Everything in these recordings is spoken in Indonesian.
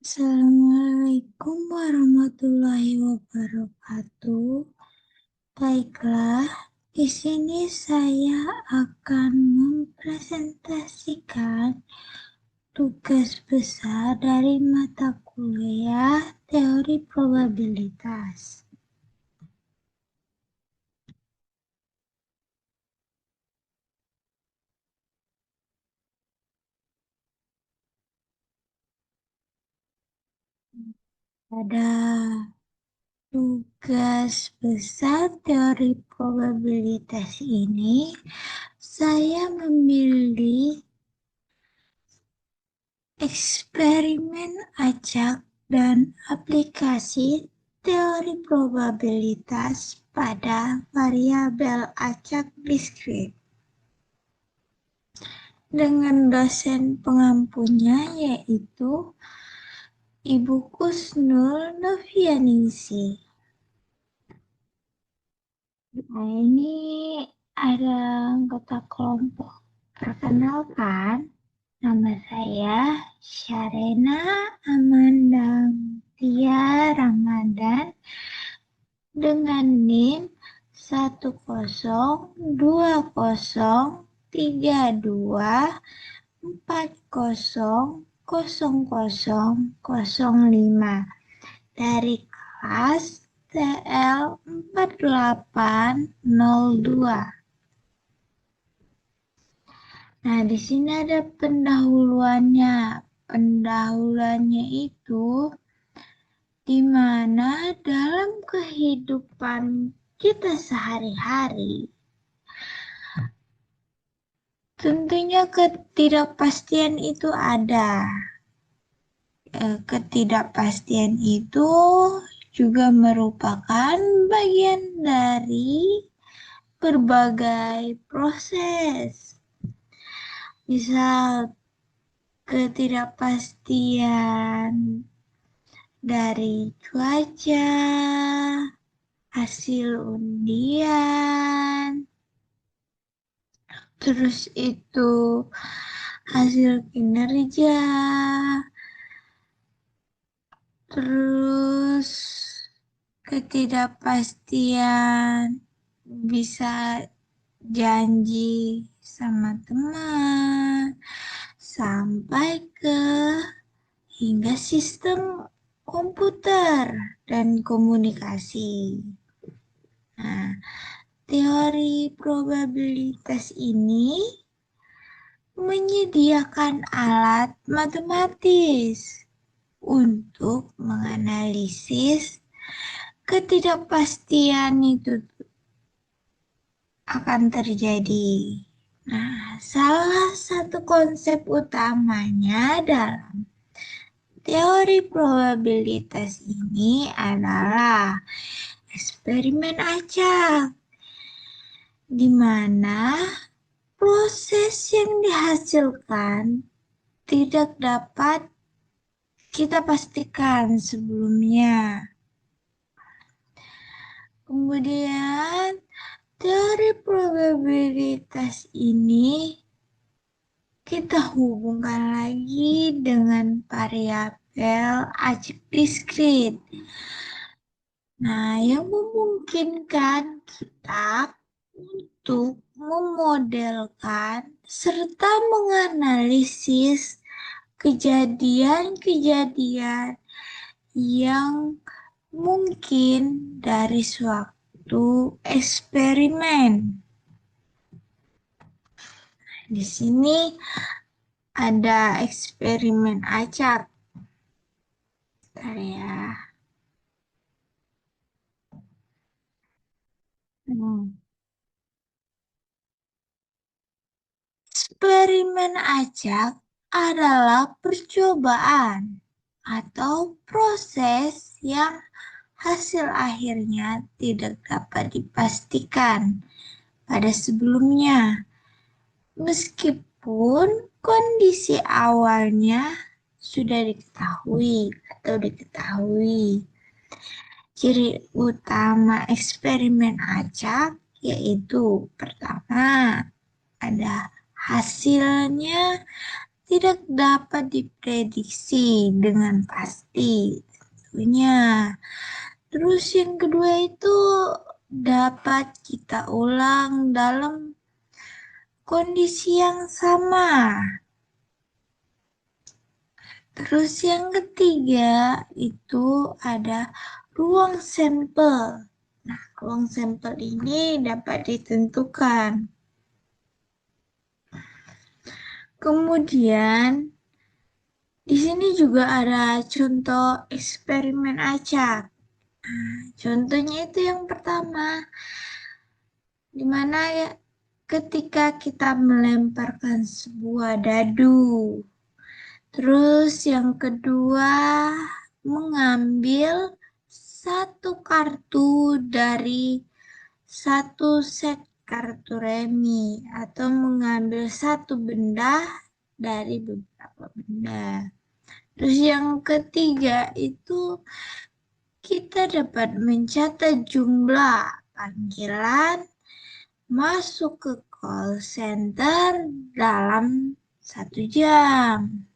Assalamualaikum warahmatullahi wabarakatuh. Baiklah, di sini saya akan mempresentasikan tugas besar dari mata kuliah teori probabilitas. Pada tugas besar teori probabilitas ini, saya memilih eksperimen acak dan aplikasi teori probabilitas pada variabel acak diskrit dengan dosen pengampunya yaitu Ibu Kusnul Novianingsih. Nah, ini ada anggota kelompok. Perkenalkan, nama saya Syarena Amanda Tia Ramadan dengan NIM 10203240005 dari kelas TL 4802. Nah, di sini ada pendahuluannya. Pendahuluannya itu di mana dalam kehidupan kita sehari-hari, tentunya ketidakpastian itu ada. Ketidakpastian itu juga merupakan bagian dari berbagai proses. Misal ketidakpastian dari cuaca, hasil undian, terus itu hasil kinerja, terus ketidakpastian bisa janji sama teman, sampai ke hingga sistem komputer dan komunikasi. Nah, teori probabilitas ini menyediakan alat matematis untuk menganalisis ketidakpastian itu akan terjadi. Nah, salah satu konsep utamanya dalam teori probabilitas ini adalah eksperimen acak, di mana proses yang dihasilkan tidak dapat kita pastikan sebelumnya. Kemudian, teori probabilitas ini kita hubungkan lagi dengan variabel acak diskrit. Nah, yang memungkinkan kita untuk memodelkan serta menganalisis kejadian-kejadian yang mungkin dari suatu eksperimen. Di sini ada eksperimen acak. Ya. Eksperimen acak adalah percobaan atau proses yang hasil akhirnya tidak dapat dipastikan pada sebelumnya. Meskipun kondisi awalnya sudah diketahui. Ciri utama eksperimen acak yaitu pertama, ada hasilnya tidak dapat diprediksi dengan pasti tentunya. Terus yang kedua itu dapat kita ulang dalam kondisi yang sama. Terus yang ketiga itu ada ruang sampel. Nah, ruang sampel ini dapat ditentukan. Kemudian di sini juga ada contoh eksperimen acak. Nah, contohnya itu yang pertama, di mana ya ketika kita melemparkan sebuah dadu. Terus yang kedua, mengambil satu kartu dari satu set kartu remi atau mengambil satu benda dari beberapa benda. Terus yang ketiga itu kita dapat mencatat jumlah panggilan masuk ke call center dalam 1 jam.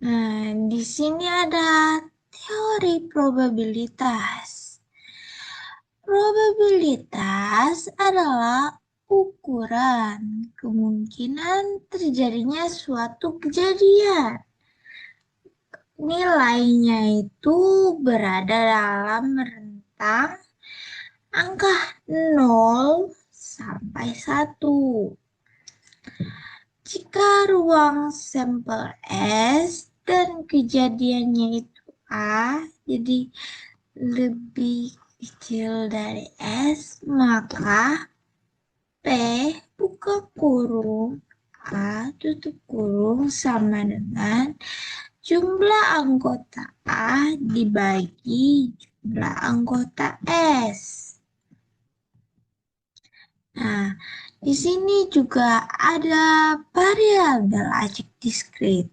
Nah, di sini ada teori probabilitas. Probabilitas adalah ukuran kemungkinan terjadinya suatu kejadian. Nilainya itu berada dalam rentang angka 0 sampai 1. Jika ruang sampel S dan kejadiannya itu A, jadi lebih kecil dari S, maka P buka kurung A tutup kurung sama dengan jumlah anggota A dibagi jumlah anggota S. Nah, di sini juga ada variabel acak diskrit.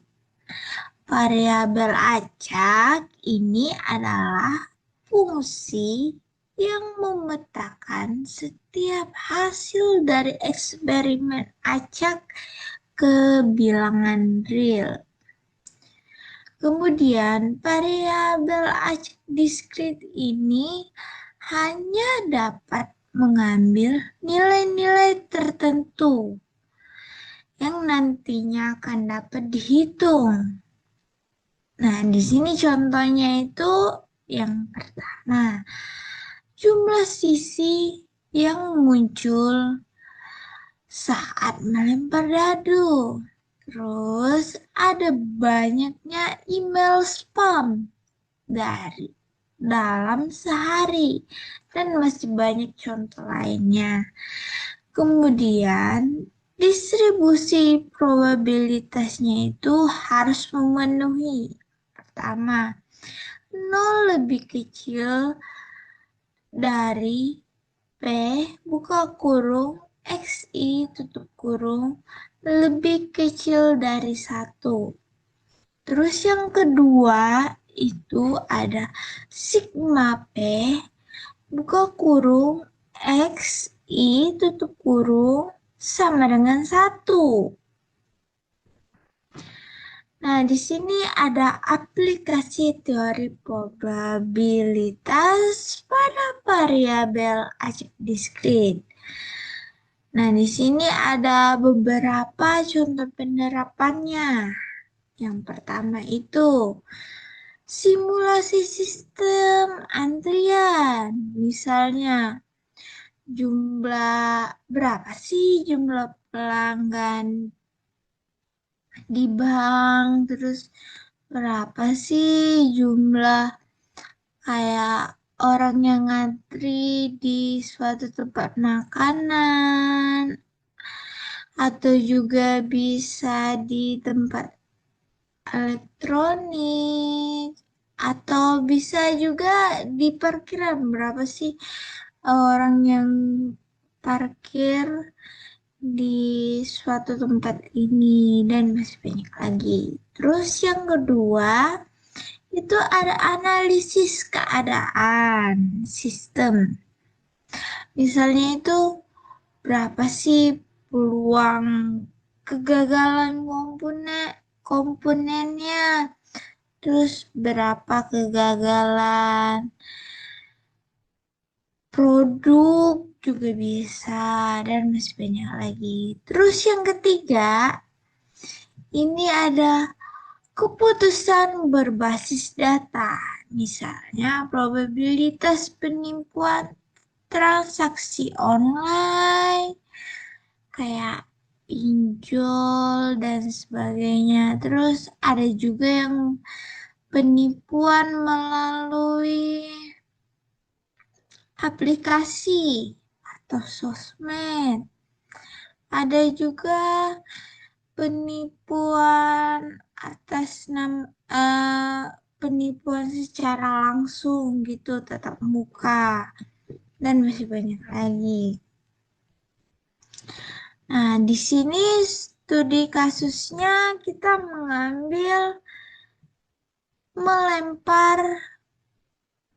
Variabel acak ini adalah fungsi yang memetakan setiap hasil dari eksperimen acak ke bilangan real. Kemudian variabel acak diskrit ini hanya dapat mengambil nilai-nilai tertentu yang nantinya akan dapat dihitung. Nah, di sini contohnya itu yang pertama, jumlah sisi yang muncul saat melempar dadu. Terus ada banyaknya email spam dari dalam sehari dan masih banyak contoh lainnya. Kemudian distribusi probabilitasnya itu harus memenuhi. Pertama, 0 lebih kecil dari P buka kurung XI tutup kurung lebih kecil dari 1. Terus yang kedua itu ada sigma P buka kurung XI tutup kurung sama dengan 1. Nah, di sini ada aplikasi teori probabilitas pada variabel acak diskrit. Nah, di sini ada beberapa contoh penerapannya. Yang pertama itu simulasi sistem antrian. Misalnya, berapa sih jumlah pelanggan di bank, terus berapa sih jumlah kayak orang yang ngantri di suatu tempat makanan, atau juga bisa di tempat elektronik, atau bisa juga di parkiran, berapa sih orang yang parkir di suatu tempat ini, dan masih banyak lagi. Terus yang kedua itu ada analisis keadaan sistem. Misalnya itu berapa sih peluang kegagalan komponennya, terus berapa kegagalan produk juga bisa, dan masih banyak lagi. Terus yang ketiga, ini ada keputusan berbasis data. Misalnya probabilitas penipuan transaksi online, kayak pinjol dan sebagainya. Terus ada juga yang penipuan melalui aplikasi atau sosmed. Ada juga penipuan atas nama penipuan secara langsung gitu, tatap muka, dan masih banyak lagi. Nah, di sini studi kasusnya kita mengambil melempar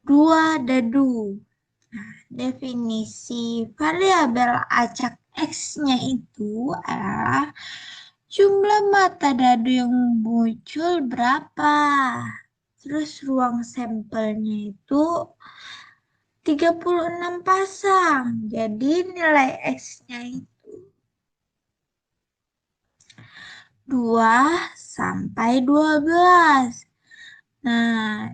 dua dadu. Nah, definisi variabel acak X-nya itu adalah jumlah mata dadu yang muncul berapa. Terus ruang sampelnya itu 36 pasang. Jadi nilai X-nya itu 2 sampai 12. Nah,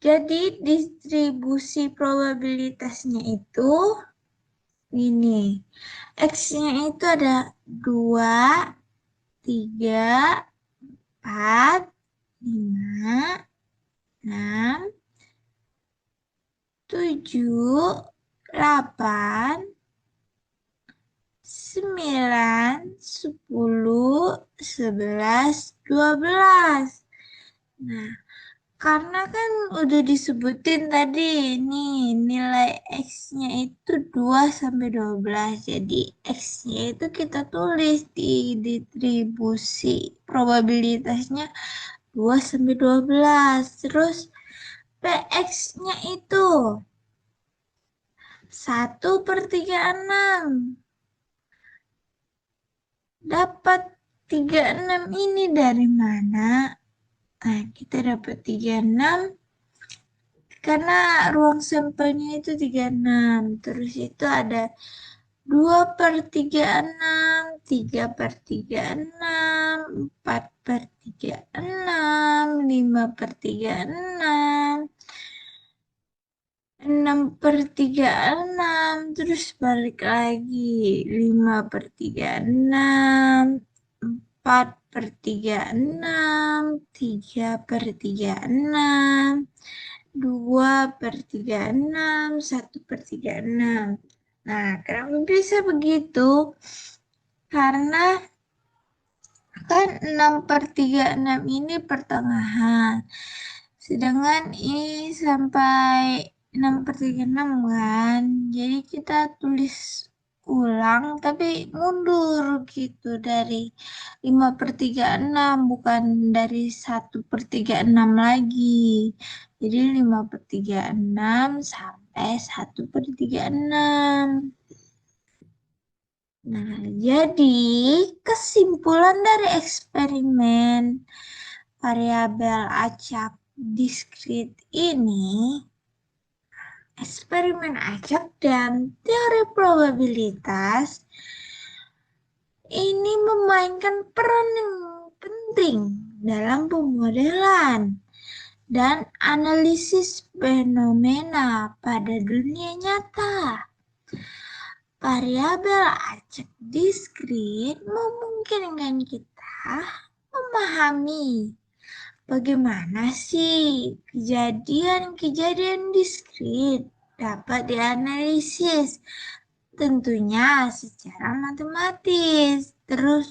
jadi distribusi probabilitasnya itu ini. X-nya itu ada 2, 3, 4, 5, 6, 7, 8, 9, 10, 11, 12. Nah, karena kan udah disebutin tadi nih nilai X-nya itu 2 sampai 12. Jadi X-nya itu kita tulis di distribusi probabilitasnya 2 sampai 12. Terus PX-nya itu 1/36. Dapat 36 ini dari mana? Nah, kita dapat 36 karena ruang sampelnya itu 36. Terus itu ada 2/36, 3/36, 4/36, 5/36, 6/36, terus balik lagi 5/36, 4/36, 3/36, 2/36, 1/36. Nah, kenapa bisa begitu? Karena kan 6/36 ini pertengahan. Sedangkan ini sampai 6/36 kan. Jadi kita tulis ulang tapi mundur gitu dari 5/36, bukan dari 1/36 lagi. Jadi 5/36 sampai 1/36. Nah, jadi kesimpulan dari eksperimen variabel acak diskrit ini, eksperimen acak dan teori probabilitas ini memainkan peran yang penting dalam pemodelan dan analisis fenomena pada dunia nyata. Variabel acak diskrit memungkinkan kita memahami bagaimana sih kejadian-kejadian diskrit dapat dianalisis, tentunya secara matematis. Terus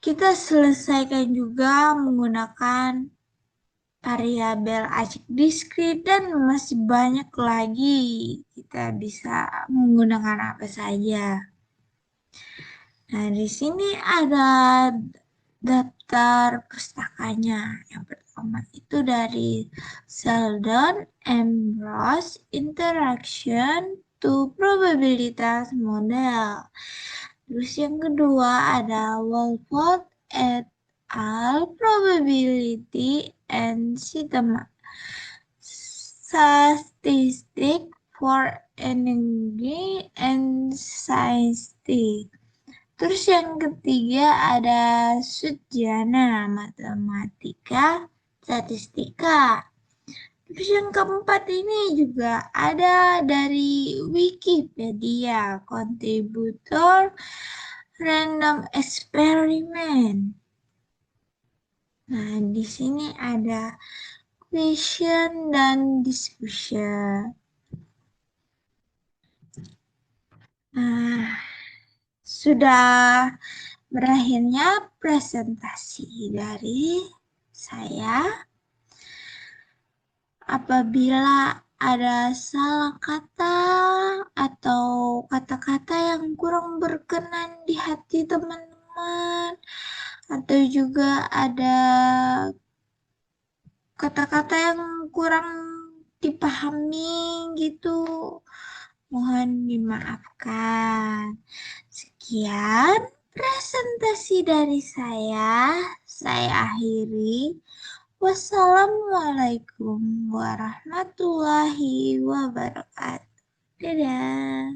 kita selesaikan juga menggunakan variabel acak diskrit dan masih banyak lagi. Kita bisa menggunakan apa saja. Nah, di sini ada daftar pustakanya. Yang pertama pertama itu dari Sheldon Ambrose Interaction to Probabilitas Model. Terus yang kedua ada Wolford et al. Probability and Statistic for Energy and Statistic. Terus yang ketiga ada Sujana, Matematika, Statistika. Terus yang keempat ini juga ada dari Wikipedia, kontributor random experiment. Nah, di sini ada question dan discussion. Nah, sudah berakhirnya presentasi dari saya. Apabila ada salah kata atau kata-kata yang kurang berkenan di hati teman-teman, atau juga ada kata-kata yang kurang dipahami gitu, mohon dimaafkan. Sekian presentasi dari saya akhiri. Wassalamualaikum warahmatullahi wabarakatuh. Dadah.